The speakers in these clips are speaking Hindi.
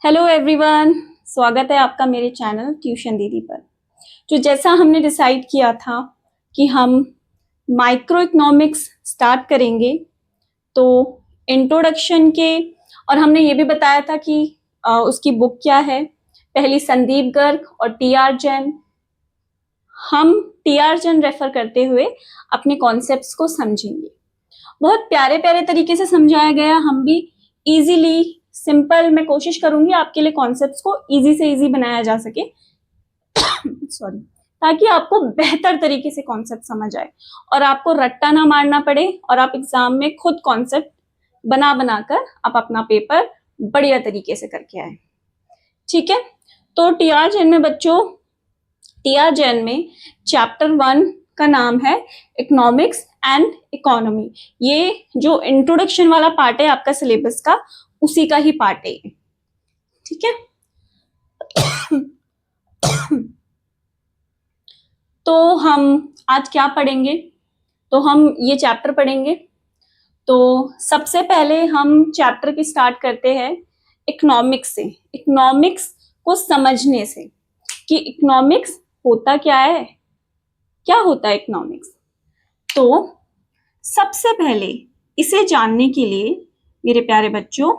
हेलो एवरीवन, स्वागत है आपका मेरे चैनल ट्यूशन दीदी पर। जो जैसा हमने डिसाइड किया था कि हम माइक्रो इकोनॉमिक्स स्टार्ट करेंगे, तो इंट्रोडक्शन के और हमने ये भी बताया था कि उसकी बुक क्या है। पहली संदीप गर्ग और टी.आर. जैन। हम टी.आर. जैन रेफर करते हुए अपने कॉन्सेप्ट्स को समझेंगे। बहुत प्यारे प्यारे तरीके से समझाया गया, हम भी इजीली सिंपल मैं कोशिश करूंगी आपके लिए कॉन्सेप्ट्स को इजी से इजी बनाया जा सके सॉरी, ताकि आपको बेहतर तरीके से कॉन्सेप्ट समझ आए और आपको रट्टा ना मारना पड़े और आप एग्जाम में खुद कॉन्सेप्ट बना बनाकर आप अपना पेपर बढ़िया तरीके से करके आए। ठीक है, तो टी.आर. जैन में बच्चों, टी.आर. जैन में चैप्टर 1 का नाम है इकोनॉमिक्स एंड इकोनॉमी। ये जो इंट्रोडक्शन वाला पार्ट है आपका सिलेबस का, उसी का ही पार्ट है। ठीक है, तो हम आज क्या पढ़ेंगे? तो हम ये चैप्टर पढ़ेंगे। तो सबसे पहले हम चैप्टर की स्टार्ट करते हैं इकोनॉमिक्स से, इकोनॉमिक्स को समझने से कि इकोनॉमिक्स होता क्या है, क्या होता है इकोनॉमिक्स। तो सबसे पहले इसे जानने के लिए मेरे प्यारे बच्चों,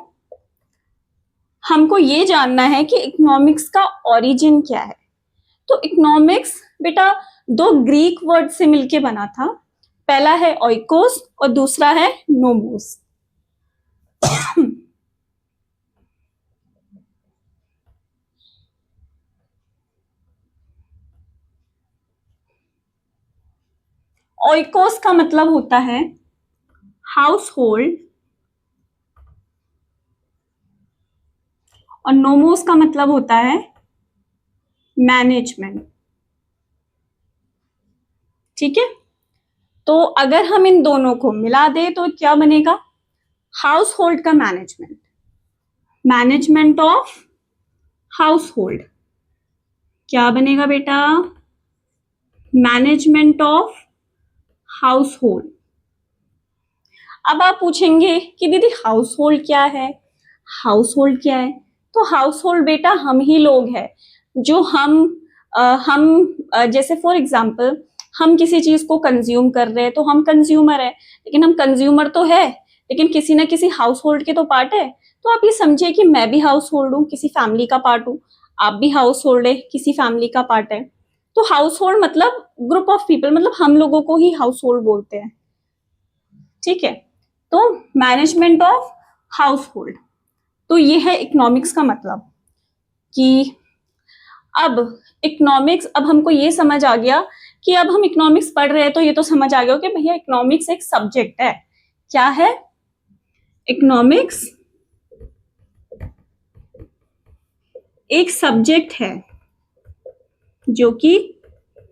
हमको ये जानना है कि इकोनॉमिक्स का ओरिजिन क्या है। तो इकोनॉमिक्स बेटा दो ग्रीक वर्ड से मिलके बना था। पहला है ओइकोस और दूसरा है नोमोस। ओइकोस का मतलब होता है हाउस होल्ड और नोमोस का मतलब होता है मैनेजमेंट। ठीक है, तो अगर हम इन दोनों को मिला दें तो क्या बनेगा? हाउस होल्ड का management, management of house hold. क्या बनेगा बेटा? Management of house hold. अब आप पूछेंगे कि दीदी हाउस होल्ड क्या है, हाउस होल्ड क्या है? तो हाउस होल्ड बेटा हम ही लोग हैं जो जैसे फॉर एग्जाम्पल हम किसी चीज को कंज्यूम कर रहे हैं तो हम कंज्यूमर है, लेकिन हम कंज्यूमर तो है लेकिन किसी ना किसी हाउस होल्ड के तो पार्ट है। तो आप ये समझिए कि मैं भी हाउस होल्ड हूँ, किसी फैमिली का पार्ट हूँ, आप भी हाउस होल्ड है, किसी फैमिली का पार्ट है। तो हाउस होल्ड मतलब ग्रुप ऑफ पीपल, मतलब हम लोगों को ही हाउस होल्ड बोलते हैं। ठीक है, तो मैनेजमेंट ऑफ हाउस होल्ड, तो ये है इकोनॉमिक्स का मतलब। कि अब इकोनॉमिक्स, अब हमको ये समझ आ गया कि अब हम इकोनॉमिक्स पढ़ रहे हैं तो ये तो समझ आ गया कि भैया इकोनॉमिक्स एक सब्जेक्ट है। क्या है? इकोनॉमिक्स एक सब्जेक्ट है जो कि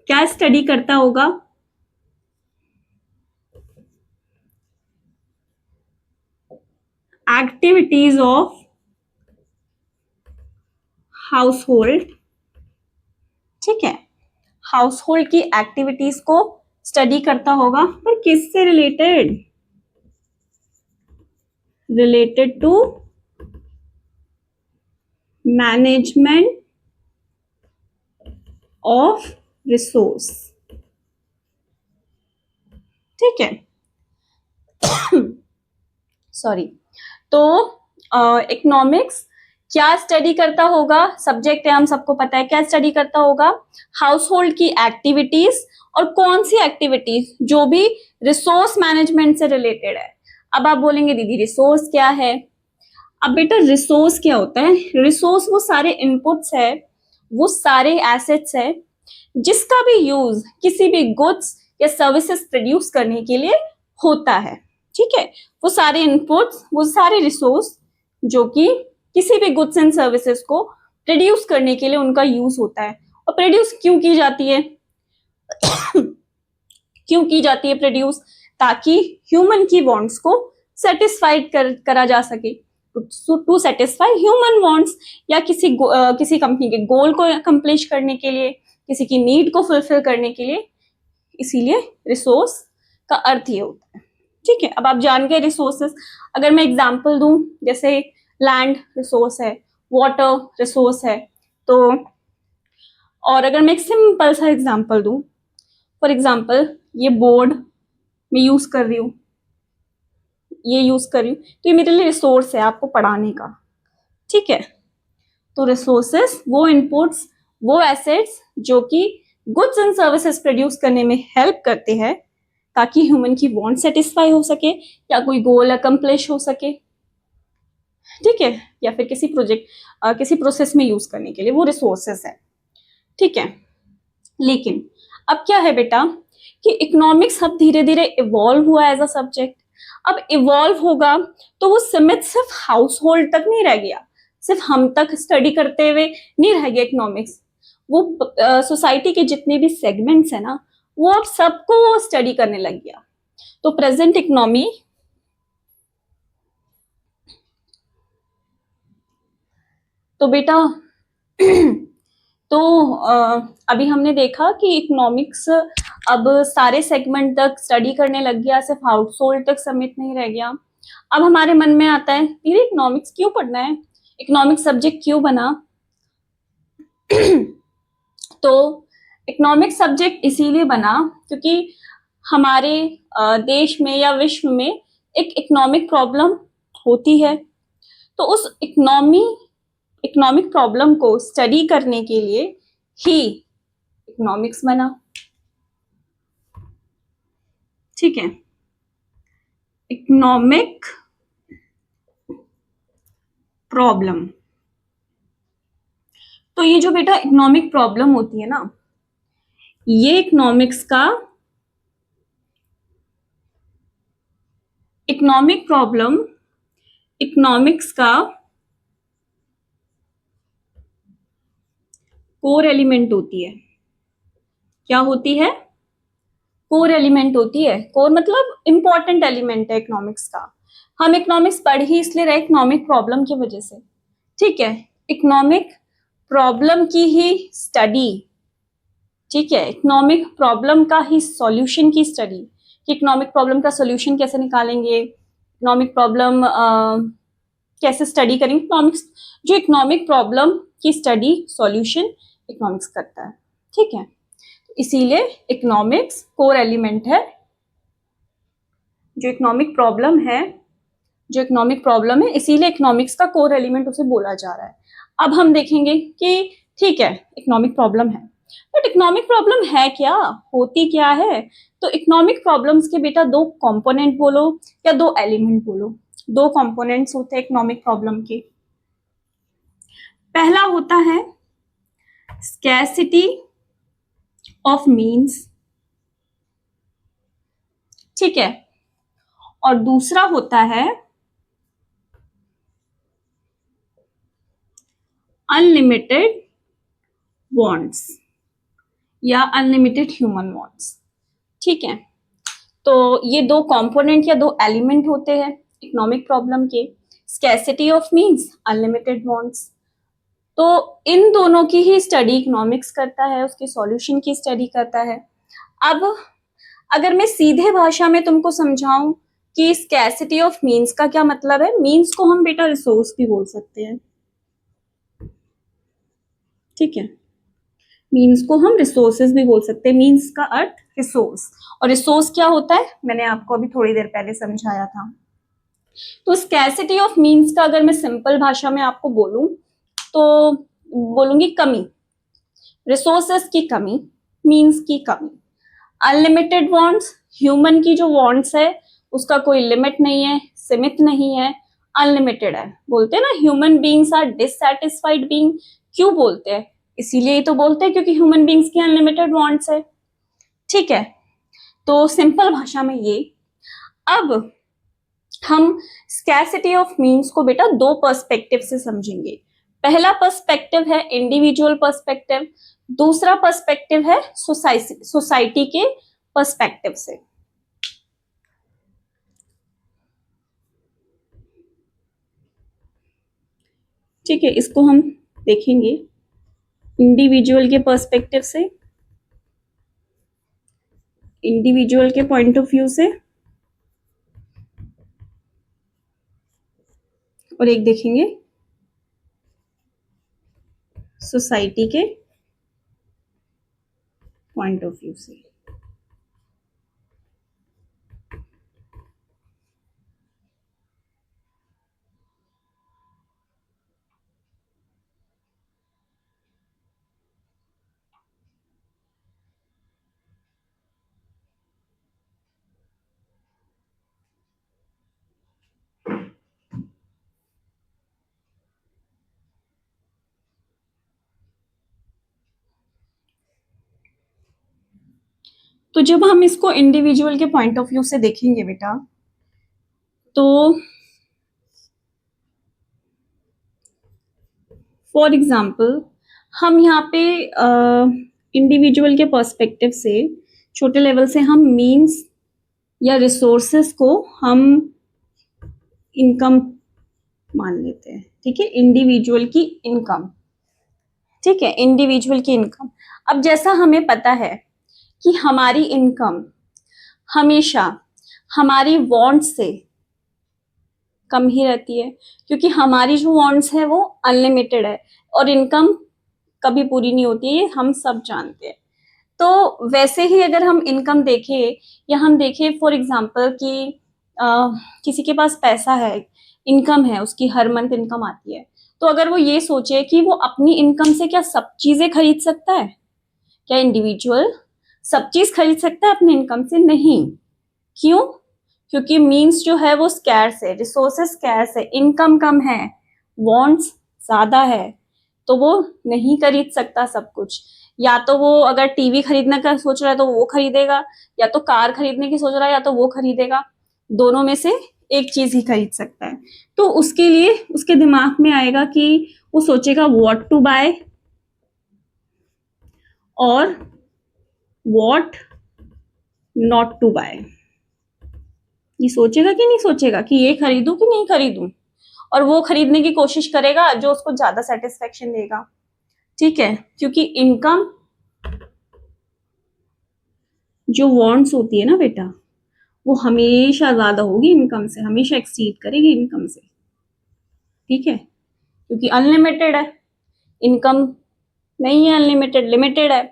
क्या स्टडी करता होगा? Activities of household. ठीक है, हाउस होल्ड की एक्टिविटीज को स्टडी करता होगा, पर किससे related? Related to management of resource. ठीक है, सॉरी। तो इकोनॉमिक्स क्या स्टडी करता होगा? सब्जेक्ट है, हम सबको पता है। क्या स्टडी करता होगा? हाउस होल्ड की एक्टिविटीज, और कौन सी एक्टिविटीज? जो भी रिसोर्स मैनेजमेंट से रिलेटेड है। अब आप बोलेंगे दीदी रिसोर्स क्या है? अब बेटा रिसोर्स क्या होता है? रिसोर्स वो सारे इनपुट्स है, वो सारे एसेट्स है जिसका भी यूज किसी भी गुड्स या सर्विसेज प्रोड्यूस करने के लिए होता है। ठीक है, वो सारे इनपुट्स, वो सारे रिसोर्स जो कि किसी भी गुड्स एंड सर्विसेज को प्रोड्यूस करने के लिए उनका यूज होता है। और प्रोड्यूस क्यों की जाती है? क्यों की जाती है प्रोड्यूस? ताकि ह्यूमन की वांट्स को सेटिस्फाइड करा जा सके, टू सेटिस्फाई ह्यूमन वांट्स, या किसी कंपनी के गोल को अकम्प्लिश करने के लिए, किसी की नीड को फुलफिल करने के लिए। इसीलिए रिसोर्स का अर्थ ये होता है। ठीक है, अब आप जान गए रिसोर्सेस। अगर मैं एग्जांपल दूं, जैसे लैंड रिसोर्स है, वाटर रिसोर्स है। तो और अगर मैं एक सिंपल सा एग्जांपल दूं, फॉर एग्जांपल ये बोर्ड मैं यूज कर रही हूँ, ये यूज कर रही हूँ, तो ये मेरे लिए रिसोर्स है आपको पढ़ाने का, ठीक है। तो रिसोर्सेस वो इनपुट्स, वो एसेट्स जो कि गुड्स एंड सर्विसेज प्रोड्यूस करने में हेल्प करते हैं ताकि ह्यूमन की वांट सेटिस्फाई हो सके या कोई गोल अकम्प्लिश हो सके, ठीक है, या फिर किसी प्रोजेक्ट किसी प्रोसेस में यूज करने के लिए, वो रिसोर्सेस है, ठीक है। लेकिन अब क्या है बेटा कि इकोनॉमिक्स अब धीरे धीरे इवॉल्व हुआ एज अ सब्जेक्ट। अब इवॉल्व होगा तो वो सीमित सिर्फ हाउस होल्ड तक नहीं रह गया, सिर्फ हम तक स्टडी करते हुए नहीं रह गया इकोनॉमिक्स, वो सोसाइटी के जितने भी सेगमेंट्स है ना, वो अब सबको स्टडी करने लग गया। तो प्रेजेंट इकोनॉमी, तो बेटा तो अभी हमने देखा कि इकोनॉमिक्स अब सारे सेगमेंट तक स्टडी करने लग गया, सिर्फ हाउस होल्ड तक सीमित नहीं रह गया। अब हमारे मन में आता है दीदी इकोनॉमिक्स क्यों पढ़ना है, इकोनॉमिक्स सब्जेक्ट क्यों बना? तो इकोनॉमिक्स सब्जेक्ट इसीलिए बना क्योंकि हमारे देश में या विश्व में एक इकोनॉमिक प्रॉब्लम होती है। तो उस इकोनॉमिक प्रॉब्लम को स्टडी करने के लिए ही इकोनॉमिक्स बना, ठीक है। इकोनॉमिक प्रॉब्लम, तो ये जो बेटा इकोनॉमिक प्रॉब्लम होती है ना, ये इकोनॉमिक प्रॉब्लम इकोनॉमिक्स का कोर एलिमेंट होती है। क्या होती है? कोर एलिमेंट होती है। कोर मतलब इंपॉर्टेंट एलिमेंट है इकोनॉमिक्स का। हम इकोनॉमिक्स पढ़ ही इसलिए रहे इकोनॉमिक प्रॉब्लम की वजह से, ठीक है। इकोनॉमिक प्रॉब्लम की ही स्टडी, ठीक है, इकोनॉमिक प्रॉब्लम का ही सॉल्यूशन की स्टडी, कि इकोनॉमिक प्रॉब्लम का सॉल्यूशन कैसे निकालेंगे, इकोनॉमिक प्रॉब्लम कैसे स्टडी करेंगे। इकोनॉमिक्स, जो इकोनॉमिक प्रॉब्लम की स्टडी सॉल्यूशन इकोनॉमिक्स करता है, ठीक है। इसीलिए इकोनॉमिक्स कोर एलिमेंट है। जो इकोनॉमिक प्रॉब्लम है इसीलिए इकोनॉमिक्स का कोर एलिमेंट उसे बोला जा रहा है। अब हम देखेंगे कि ठीक है इकोनॉमिक प्रॉब्लम है, बट इकोनॉमिक प्रॉब्लम है क्या, होती क्या है? तो इकोनॉमिक प्रॉब्लम्स के बेटा दो कंपोनेंट बोलो या दो एलिमेंट बोलो, दो कंपोनेंट्स होते हैं इकोनॉमिक प्रॉब्लम के। पहला होता है स्कैरसिटी ऑफ मीन्स, ठीक है, और दूसरा होता है अनलिमिटेड वांट्स या अनलिमिटेड ह्यूमन वांट्स, ठीक है। तो ये दो कंपोनेंट या दो एलिमेंट होते हैं इकोनॉमिक प्रॉब्लम के, scarcity of means, unlimited wants. तो इन दोनों की ही स्टडी इकोनॉमिक्स करता है, उसकी सॉल्यूशन की स्टडी करता है। अब अगर मैं सीधे भाषा में तुमको समझाऊं कि स्कैरसिटी ऑफ मीन्स का क्या मतलब है, मीन्स को हम बेटा रिसोर्स भी बोल सकते हैं, ठीक है, मीन्स को हम रिसोर्सेज भी बोल सकते हैं। मीन्स का अर्थ रिसोर्स, और रिसोर्स क्या होता है मैंने आपको अभी थोड़ी देर पहले समझाया था। तो स्कैरसिटी ऑफ मीन्स का अगर मैं सिंपल भाषा में आपको बोलूं तो बोलूंगी कमी, रिसोर्सेस की कमी, मीन्स की कमी। अनलिमिटेड वांट्स, ह्यूमन की जो वांट्स है उसका कोई लिमिट नहीं है, सीमित नहीं है, अनलिमिटेड है। बोलते हैं ना human beings are dissatisfied being, क्यों बोलते हैं? इसीलिए तो बोलते हैं क्योंकि ह्यूमन बीइंग्स की अनलिमिटेड वांट्स है, ठीक है। तो सिंपल भाषा में ये। अब हम स्कैरसिटी ऑफ मीन्स को बेटा दो पर्सपेक्टिव से समझेंगे। पहला पर्सपेक्टिव है इंडिविजुअल पर्सपेक्टिव, दूसरा पर्सपेक्टिव है सोसाइटी के पर्सपेक्टिव से। ठीक है, इसको हम देखेंगे इंडिविजुअल के पर्सपेक्टिव से, इंडिविजुअल के पॉइंट ऑफ व्यू से, और एक देखेंगे सोसाइटी के पॉइंट ऑफ व्यू से। तो जब हम इसको इंडिविजुअल के पॉइंट ऑफ व्यू से देखेंगे बेटा, तो फॉर एग्जाम्पल हम यहाँ पे इंडिविजुअल के पर्सपेक्टिव से, छोटे लेवल से हम मीन्स या रिसोर्सेस को हम इनकम मान लेते हैं। ठीक है, इंडिविजुअल की इनकम। ठीक है, इंडिविजुअल की इनकम। अब जैसा हमें पता है कि हमारी इनकम हमेशा हमारी वांट्स से कम ही रहती है, क्योंकि हमारी जो वांट्स है वो अनलिमिटेड है और इनकम कभी पूरी नहीं होती है, ये हम सब जानते हैं। तो वैसे ही अगर हम इनकम देखें, या हम देखें फॉर एग्जांपल कि किसी के पास पैसा है, इनकम है, उसकी हर मंथ इनकम आती है, तो अगर वो ये सोचे कि वो अपनी इनकम से क्या सब चीजें खरीद सकता है? क्या इंडिविजुअल सब चीज खरीद सकता है अपने इनकम से? नहीं। क्यों? क्योंकि मीन्स जो है वो स्कैर्स है, रिसोर्सेस स्कैर्स है, इनकम कम है, वांट्स ज्यादा है, तो वो नहीं खरीद सकता सब कुछ। या तो वो अगर टीवी खरीदने का सोच रहा है तो वो खरीदेगा, या तो कार खरीदने की सोच रहा है या तो वो खरीदेगा, दोनों में से एक चीज ही खरीद सकता है। तो उसके लिए उसके दिमाग में आएगा कि वो सोचेगा व्हाट टू बाय और व्हाट नॉट टू बाय। ये सोचेगा कि नहीं सोचेगा कि ये खरीदूं कि नहीं खरीदूं, और वो खरीदने की कोशिश करेगा जो उसको ज्यादा सेटिस्फेक्शन देगा। ठीक है, क्योंकि इनकम जो वांट्स होती है ना बेटा, वो हमेशा ज्यादा होगी इनकम से, हमेशा एक्सीड करेगी इनकम से। ठीक है, क्योंकि अनलिमिटेड है, इनकम नहीं है अनलिमिटेड, लिमिटेड है।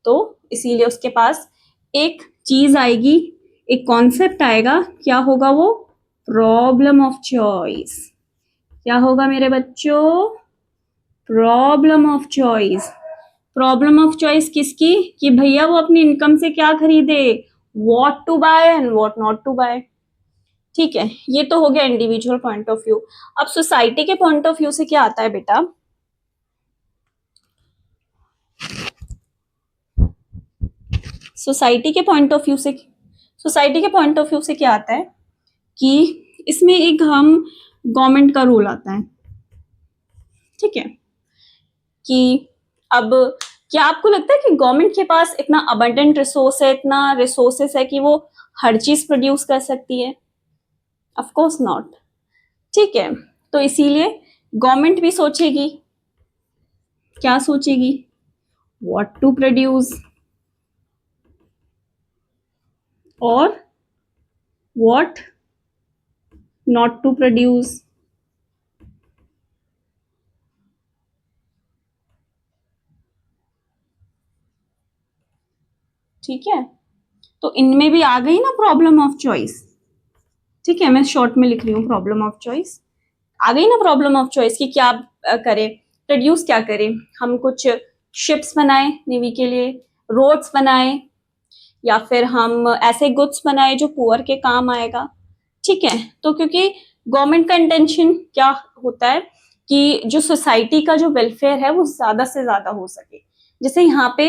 तो इसीलिए उसके पास एक चीज आएगी, एक कॉन्सेप्ट आएगा। क्या होगा वो? Problem of choice. क्या होगा मेरे बच्चों? Problem of choice. Problem of choice किसकी? कि भैया वो अपनी इनकम से क्या खरीदे, what to buy and what not to buy. ठीक है, ये तो हो गया इंडिविजुअल पॉइंट ऑफ व्यू। अब सोसाइटी के पॉइंट ऑफ व्यू से क्या आता है बेटा? सोसाइटी के पॉइंट ऑफ व्यू से, सोसाइटी के पॉइंट ऑफ व्यू से क्या आता है कि इसमें एक हम गवर्नमेंट का रोल आता है। ठीक है, कि अब क्या आपको लगता है कि गवर्नमेंट के पास इतना अबंडेंट रिसोर्स है, इतना रिसोर्सेस है कि वो हर चीज प्रोड्यूस कर सकती है? Of course not. ठीक है, तो इसीलिए गवर्नमेंट भी सोचेगी, क्या सोचेगी? व्हाट टू प्रोड्यूस और व्हाट नॉट टू प्रोड्यूस। ठीक है, तो इनमें भी आ गई ना प्रॉब्लम ऑफ चॉइस। ठीक है, मैं शॉर्ट में लिख रही हूँ प्रॉब्लम ऑफ चॉइस। आ गई ना प्रॉब्लम ऑफ चॉइस की क्या करें, प्रोड्यूस क्या करें? हम कुछ शिप्स बनाए नेवी के लिए, रोड्स बनाए, या फिर हम ऐसे गुड्स बनाए जो पुअर के काम आएगा। ठीक है, तो क्योंकि गवर्नमेंट का इंटेंशन क्या होता है कि जो सोसाइटी का जो वेलफेयर है वो ज्यादा से ज्यादा हो सके। जैसे यहाँ पे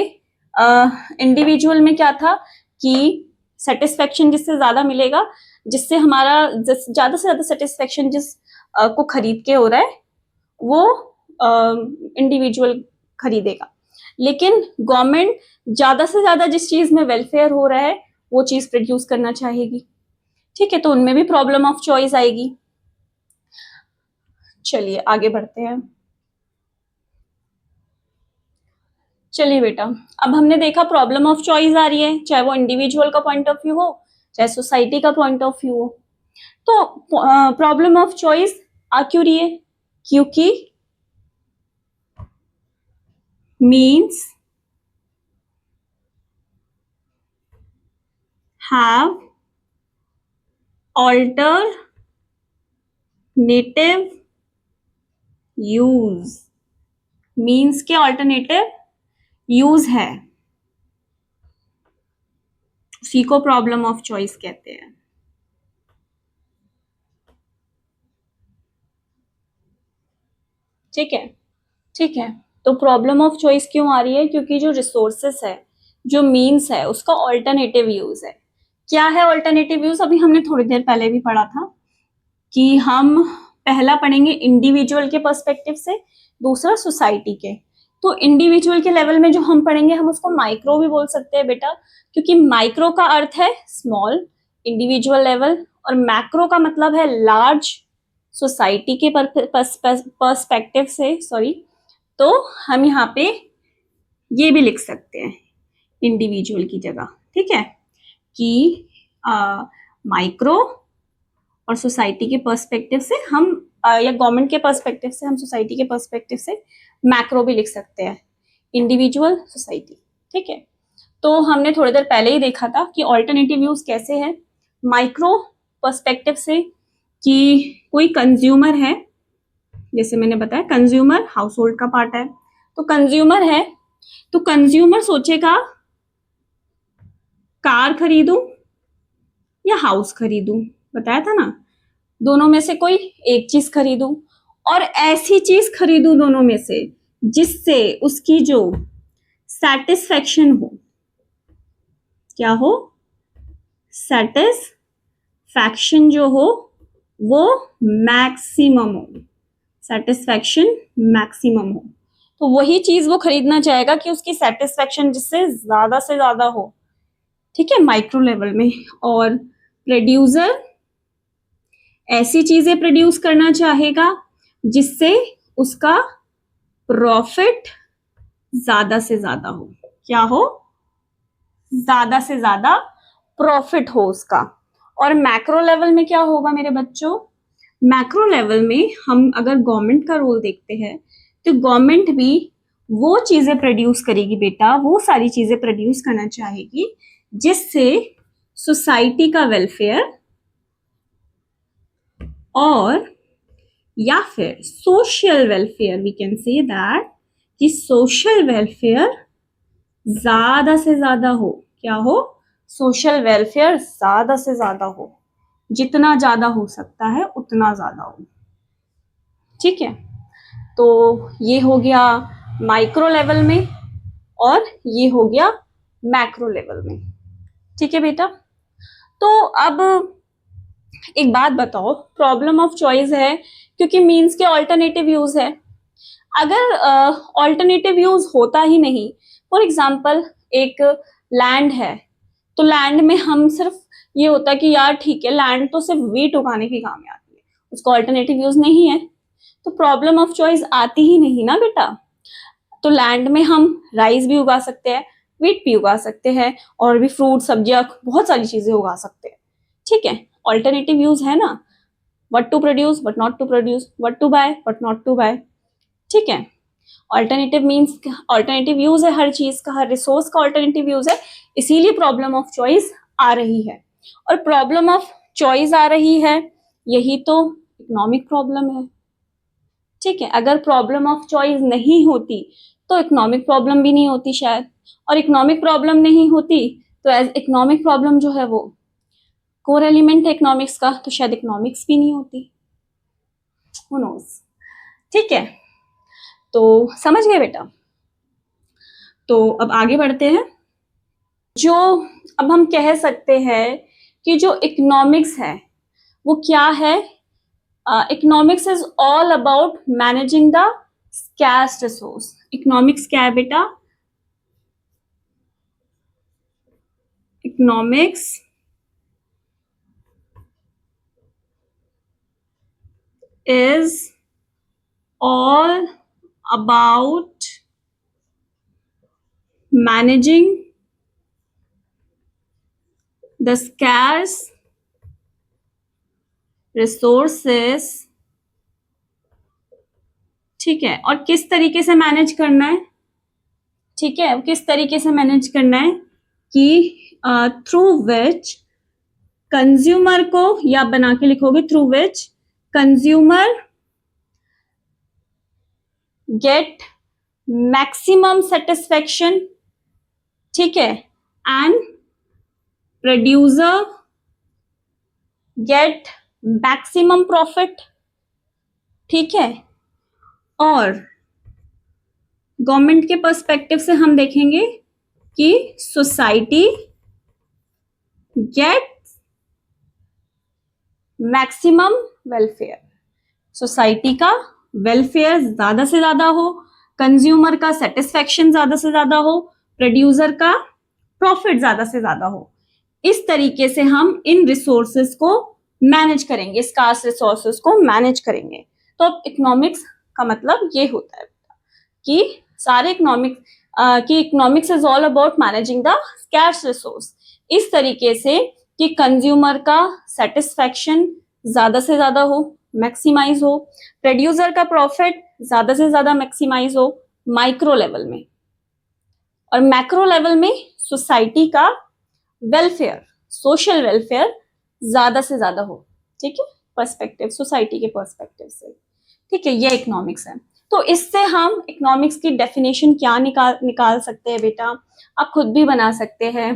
इंडिविजुअल में क्या था कि सेटिस्फेक्शन जिससे ज्यादा मिलेगा, जिससे हमारा ज्यादा से ज्यादा सेटिस्फेक्शन जिस को खरीद के हो रहा है वो इंडिविजुअल खरीदेगा। लेकिन गवर्नमेंट ज्यादा से ज्यादा जिस चीज में वेलफेयर हो रहा है वो चीज प्रोड्यूस करना चाहेगी। ठीक है, तो उनमें भी प्रॉब्लम ऑफ चॉइस आएगी। चलिए आगे बढ़ते हैं। चलिए बेटा, अब हमने देखा प्रॉब्लम ऑफ चॉइस आ रही है, चाहे वो इंडिविजुअल का पॉइंट ऑफ व्यू हो, चाहे सोसाइटी का पॉइंट ऑफ व्यू हो। तो प्रॉब्लम ऑफ चॉइस आ क्यों रही है? क्योंकि means have alternative use, means के alternative use है, उसी को प्रॉब्लम ऑफ चॉइस कहते हैं। ठीक है, ठीक है। तो प्रॉब्लम ऑफ चॉइस क्यों आ रही है? क्योंकि जो रिसोर्सेस है, जो मीन्स है, उसका ऑल्टरनेटिव यूज है। क्या है ऑल्टरनेटिव यूज? अभी हमने थोड़ी देर पहले भी पढ़ा था कि हम पहला पढ़ेंगे इंडिविजुअल के पर्सपेक्टिव से, दूसरा सोसाइटी के। तो इंडिविजुअल के लेवल में जो हम पढ़ेंगे, हम उसको माइक्रो भी बोल सकते हैं बेटा, क्योंकि माइक्रो का अर्थ है स्मॉल, इंडिविजुअल लेवल, और मैक्रो का मतलब है लार्ज, सोसाइटी के पर्सपेक्टिव से, सॉरी। तो हम यहाँ पे ये भी लिख सकते हैं इंडिविजुअल की जगह, ठीक है, कि माइक्रो और सोसाइटी के पर्सपेक्टिव से हम या गवर्नमेंट के पर्सपेक्टिव से हम सोसाइटी के पर्सपेक्टिव से मैक्रो भी लिख सकते हैं, इंडिविजुअल, सोसाइटी। ठीक है, तो हमने थोड़ी देर पहले ही देखा था कि ऑल्टरनेटिव यूज कैसे है। माइक्रो पर्सपेक्टिव से कि कोई कंज्यूमर है, जैसे मैंने बताया कंज्यूमर हाउस होल्ड का पार्ट है, तो कंज्यूमर है, तो कंज्यूमर सोचेगा कार खरीदूं या हाउस खरीदूं, बताया था ना, दोनों में से कोई एक चीज खरीदूं, और ऐसी चीज खरीदूं दोनों में से जिससे उसकी जो सेटिस्फेक्शन हो, क्या हो, सेटिस्फैक्शन जो हो वो मैक्सिमम हो, सेटिस्फैक्शन मैक्सिमम हो। तो वही चीज वो खरीदना चाहेगा कि उसकी सेटिस्फेक्शन जिससे ज्यादा से ज्यादा हो, ठीक है, माइक्रो लेवल में। और प्रोड्यूसर ऐसी चीजें प्रोड्यूस करना चाहेगा जिससे उसका प्रॉफिट ज्यादा से ज्यादा हो, क्या हो, ज्यादा से ज्यादा प्रॉफिट हो उसका। और मैक्रो लेवल में क्या होगा मेरे बच्चों? मैक्रो लेवल में हम अगर गवर्नमेंट का रोल देखते हैं तो गवर्नमेंट भी वो चीजें प्रोड्यूस करेगी बेटा, वो सारी चीजें प्रोड्यूस करना चाहेगी जिससे सोसाइटी का वेलफेयर और या फिर social welfare, we can say that, कि सोशल वेलफेयर ज्यादा से ज्यादा हो, क्या हो, सोशल वेलफेयर ज्यादा से ज्यादा हो, जितना ज्यादा हो सकता है उतना ज्यादा हो। ठीक है, तो ये हो गया माइक्रो लेवल में और ये हो गया मैक्रो लेवल में। ठीक है बेटा, तो अब एक बात बताओ, प्रॉब्लम ऑफ चॉइस है क्योंकि मीन्स के ऑल्टरनेटिव यूज है। अगर ऑल्टरनेटिव यूज होता ही नहीं, फॉर एग्जाम्पल एक लैंड है, तो लैंड में हम सिर्फ ये होता कि यार ठीक है लैंड तो सिर्फ वीट उगाने के काम में आती है, उसका ऑल्टरनेटिव यूज नहीं है, तो प्रॉब्लम ऑफ चॉइस आती ही नहीं ना बेटा। तो लैंड में हम राइस भी उगा सकते हैं, वीट भी उगा सकते हैं, और भी फ्रूट, सब्जियां, बहुत सारी चीजें उगा सकते हैं। ठीक है, ऑल्टरनेटिव यूज है ना, what to produce but not to produce, what to buy but not to buy। ठीक है, ऑल्टरनेटिव मीन्स ऑल्टरनेटिव यूज है हर चीज का, हर रिसोर्स का ऑल्टरनेटिव यूज है, इसीलिए प्रॉब्लम ऑफ चॉइस आ रही है। और प्रॉब्लम ऑफ चॉइस आ रही है, यही तो इकोनॉमिक प्रॉब्लम है। ठीक है, अगर प्रॉब्लम ऑफ चॉइस नहीं होती तो इकोनॉमिक प्रॉब्लम भी नहीं होती शायद, और इकोनॉमिक प्रॉब्लम नहीं होती तो एज इकोनॉमिक प्रॉब्लम जो है वो कोर एलिमेंट है इकोनॉमिक्स का, तो शायद इकोनॉमिक्स भी नहीं होती, हु नोज। ठीक है, तो समझ गए बेटा। तो अब आगे बढ़ते हैं। जो अब हम कह सकते हैं कि जो इकोनॉमिक्स है वो क्या है? Economics is all about managing the scarce resource. Economics क्या है बेटा? Economics is all about managing the scarce resources। ठीक है, और किस तरीके से मैनेज करना है? ठीक है, किस तरीके से मैनेज करना है कि थ्रू विच कंज्यूमर को, या बना के लिखोगे through which consumer get maximum satisfaction, ठीक है, and producer get maximum profit, ठीक है। और गवर्नमेंट के पर्सपेक्टिव से हम देखेंगे कि society get maximum welfare, society का वेलफेयर ज्यादा से ज्यादा हो, कंज्यूमर का सेटिस्फेक्शन ज्यादा से ज्यादा हो, प्रोड्यूसर का प्रॉफिट ज्यादा से ज्यादा हो। इस तरीके से हम इन रिसोर्सेस को मैनेज करेंगे, स्कार्स रिसोर्सेस को मैनेज करेंगे। तो अब इकोनॉमिक्स का मतलब ये होता है कि सारे economics is all about managing the scarce resource, इस तरीके से कि कंज्यूमर का सेटिस्फेक्शन ज्यादा से ज्यादा हो, मैक्सिमाइज हो, प्रोड्यूसर का प्रॉफिट ज्यादा से ज्यादा मैक्सिमाइज हो माइक्रो लेवल में, और मैक्रो लेवल में सोसाइटी का वेलफेयर, सोशल वेलफेयर ज्यादा से ज्यादा हो, ठीक है, पर्सपेक्टिव, सोसाइटी के पर्सपेक्टिव से, ठीक है। ये इकोनॉमिक्स है। तो इससे हम इकोनॉमिक्स की डेफिनेशन क्या निकाल सकते हैं बेटा, आप खुद भी बना सकते हैं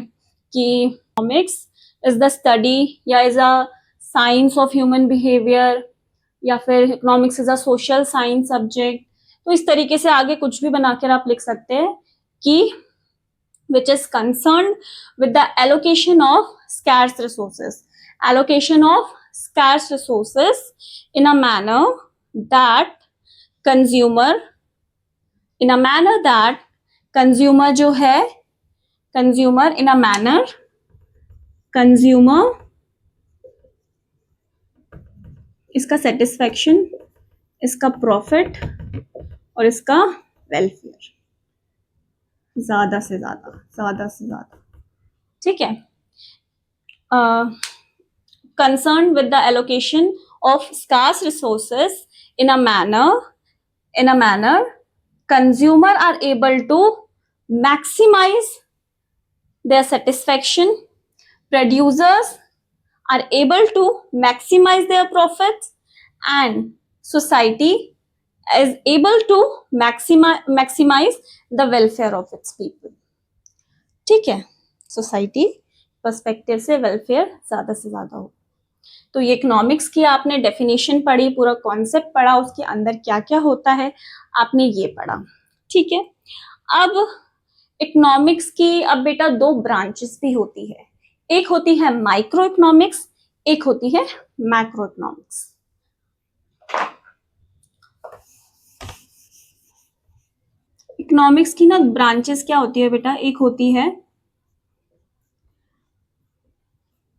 कि इकोनॉमिक्स इज द स्टडी या is a science of human behaviour, या फिर economics is a social science subject. तो इस तरीके से आगे कुछ भी बनाकर आप लिख सकते हैं कि which is concerned with the allocation of scarce resources, allocation of scarce resources in a manner that consumer जो है, consumer in a manner, consumer इसका satisfaction, इसका profit और इसका welfare ज्यादा से ज्यादा, ठीक है। Concern with the allocation of scarce resources in a manner consumer are able to maximize their satisfaction, producers are able to maximize their profits, and society is able to maximize the welfare of its people, ठीक है। सोसाइटी पर्सपेक्टिव से वेलफेयर ज्यादा से ज्यादा हो। तो ये इकोनॉमिक्स की आपने डेफिनेशन पढ़ी, पूरा कॉन्सेप्ट पढ़ा, उसके अंदर क्या क्या होता है आपने ये पढ़ा, ठीक है। अब इकोनॉमिक्स की अब बेटा दो ब्रांचेस भी होती है, एक होती है माइक्रो इकोनॉमिक्स, एक होती है मैक्रो इकोनॉमिक्स। इकोनॉमिक्स की ना ब्रांचेस क्या होती है बेटा, एक होती है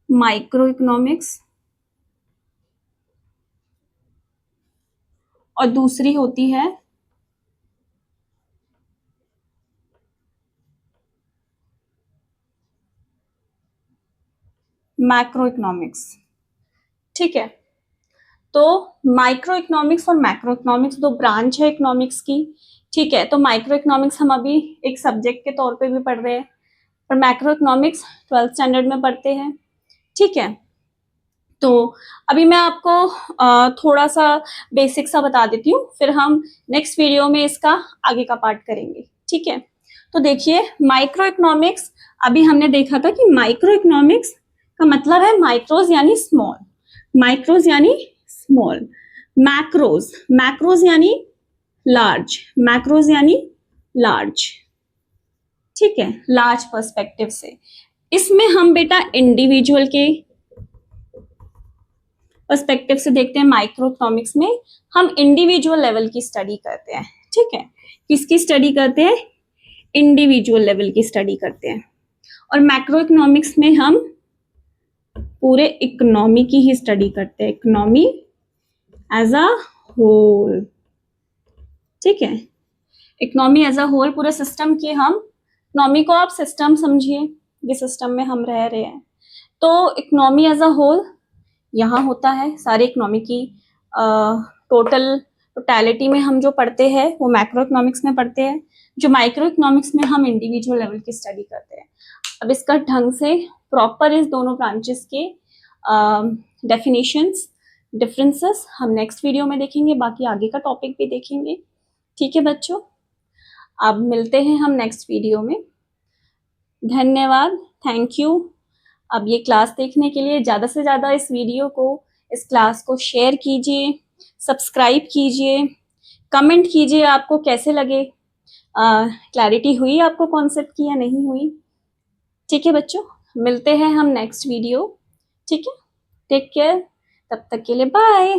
माइक्रो इकोनॉमिक्स और दूसरी होती है मैक्रो इकोनॉमिक्स, ठीक है। तो माइक्रो इकोनॉमिक्स और मैक्रो इकोनॉमिक्स दो ब्रांच है इकोनॉमिक्स की, ठीक है। तो माइक्रो इकोनॉमिक्स हम अभी एक सब्जेक्ट के तौर पे भी पढ़ रहे हैं, और मैक्रो इकोनॉमिक्स 12th स्टैंडर्ड में पढ़ते हैं, ठीक है। तो अभी मैं आपको थोड़ा सा बेसिक सा बता देती हूँ, फिर हम नेक्स्ट वीडियो में इसका आगे का पार्ट करेंगे, ठीक है। तो देखिए माइक्रो इकोनॉमिक्स, अभी हमने देखा था कि माइक्रो इकोनॉमिक्स का मतलब है माइक्रोज यानी स्मॉल, माइक्रोज यानी स्मॉल, मैक्रोज यानी लार्ज, मैक्रोज यानी लार्ज, ठीक है, लार्ज पर्सपेक्टिव से। इसमें हम बेटा इंडिविजुअल के पर्सपेक्टिव से देखते हैं। माइक्रो इकोनॉमिक्स में हम इंडिविजुअल लेवल की स्टडी करते हैं, ठीक है। किसकी स्टडी करते हैं, इंडिविजुअल लेवल की स्टडी करते हैं। और मैक्रो इकोनॉमिक्स में हम पूरे इकोनॉमी की ही स्टडी करते हैं, इकोनॉमी एज अ होल, ठीक है। इकोनॉमी एज अ होल, पूरे सिस्टम की, हम इकोनॉमी को आप सिस्टम समझिए, ये सिस्टम में हम रह रहे हैं। तो इकोनॉमी एज अ होल यहाँ होता है, सारे इकोनॉमी की टोटलिटी में हम जो पढ़ते हैं वो मैक्रो इकोनॉमिक्स में पढ़ते हैं। जो माइक्रो इकोनॉमिक्स में हम इंडिविजुअल लेवल की स्टडी करते हैं। अब इसका ढंग से प्रॉपर इस दोनों ब्रांचेस के डेफिनेशंस, डिफरेंसेस हम नेक्स्ट वीडियो में देखेंगे, बाकी आगे का टॉपिक भी देखेंगे। ठीक है बच्चों, अब मिलते हैं हम नेक्स्ट वीडियो में। धन्यवाद, थैंक यू। अब ये क्लास देखने के लिए ज़्यादा से ज़्यादा इस वीडियो को, इस क्लास को शेयर कीजिए, सब्सक्राइब कीजिए, कमेंट कीजिए आपको कैसे लगे, क्लैरिटी हुई आपको कॉन्सेप्ट की या नहीं हुई। ठीक है बच्चों, मिलते हैं हम नेक्स्ट वीडियो। ठीक है, टेक केयर, तब तक के लिए बाय।